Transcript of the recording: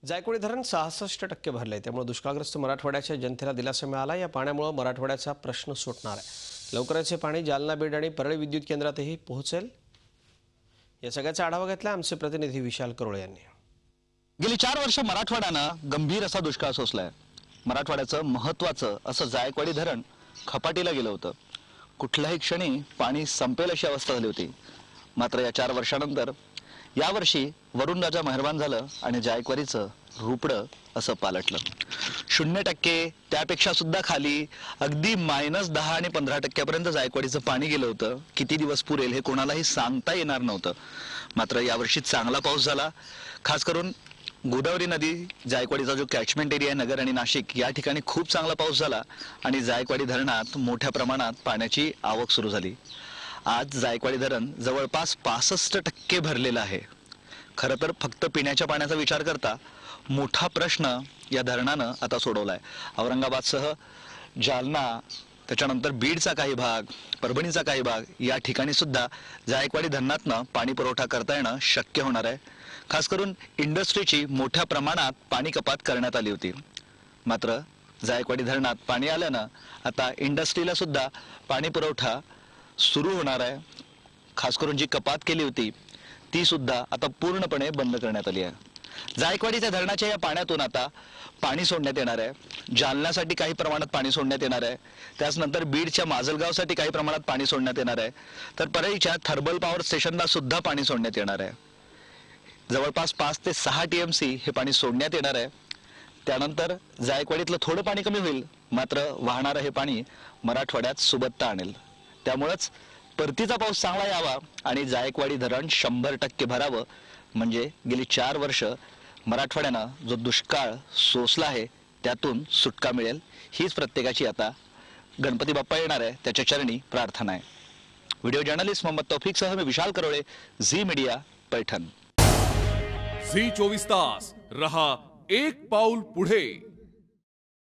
जायकवाडी धरण 66% भरले, त्यामुळे दुष्काळग्रस्त मराठवाड्याच्या जनतेला दिलासा मिळाला। या पाण्यामुळे मराठवाड्याचा प्रश्न सुटणार आहे। लवकरच हे पाणी जालना, बीड आणि परळी विद्युत केंद्रातही पोहोचेल। या सगळ्याचा आढावा घेतला आमचे प्रतिनिधी विशाल करोळे यांनी। गेली 4 वर्ष मराठवाड्यानं गंभीर असा दुष्काळ सोसलाय। मराठवाड्याचं महत्त्वाचं असं जायकवाडी धरण खपाटीला गेलं होतं। कुठल्याही क्षणी पाणी संपेल अशी अवस्था झाली होती। मात्र या 4 वर्षानंतर यावर्षी वरुण राजा मेहरबान झालं आणि जायकवाडीचं रूपडं असं पालटलं। 0% त्यापेक्षा सुद्धा खाली अगदी -10 आणि 15% जायकवाडीचं पाणी गेलं होतं। किती दिवस पुरेल हे कोणालाही सांगता येणार नव्हतं। मात्र यावर्षी चांगला पाऊस झाला। खास करून गोदावरी नदी जायकवाडीचा जो कॅचमेंट एरिया आहे नगर आणि नाशिक या ठिकाणी खूप चांगला पाऊस झाला आणि जायकवाडी धरणात मोठ्या प्रमाणात पाण्याची आवक सुरू झाली। आज जायकवाडी धरण जवळपास 65% भरलेलं आहे। खरं तर फक्त पिण्याच्या पाण्याचा विचार करता मोठा प्रश्न या धरणानं आता सोडवलाय। औरंगाबादसह जालना, त्याच्यानंतर बीडचा काही भाग, परभणीचा काही भाग या ठिकाणी सुद्धा जायकवाडी धरणातनं पाणी पुरवठा करता येणं शक्य होणार आहे। खास करून इंडस्ट्रीची मोठ्या प्रमाणात पाणी कपात करण्यात आली होती। मात्र जायकवाडी धरणात पाणी आल्यानं आता इंडस्ट्रीला सुद्धा पाणी पुरवठा सुरू होणार आहे। खास करून जी कपात केली होती ती सुद्धा आता पूर्णपणे बंद करण्यात आली आहे। जायकवाडीच्या धरणाच्या या पाण्यातून आता पाणी सोडण्यात येणार आहे। जालन्यासाठी काही प्रमाणात पाणी सोडण्यात येणार आहे। त्यानंतर बीडच्या माजलगावसाठी काही प्रमाणात पाणी सोडण्यात येणार आहे। तर परळीच्या थर्मल पॉवर स्टेशनला सुद्धा पाणी सोडण्यात येणार आहे। जवळपास 5 ते 6 TMC हे पाणी सोडण्यात येणार आहे। त्यानंतर जायकवाडीतलं थोडं पाणी कमी होईल, मात्र वाहणारं हे पाणी मराठवाड्यात सुबत्ता आणेल। त्यामुळेच परतीचा पाऊस चांगला यावा आणि जायकवाडी धरण 100% भरावं, म्हणजे गेली 4 वर्ष मराठवाड्यानं जो दुष्काळ सोसला आहे त्यातून सुटका मिळेल, हीच प्रत्येकाची आता गणपती बाप्पा येणार आहे त्याच्या चरणी प्रार्थना आहे। व्हिडिओ जर्नलिस्ट मोहम्मद तौफिकसह मी Vishal Karole, Zee media, Paithan. Zee 24 तास रहा एक पाऊल पुढे।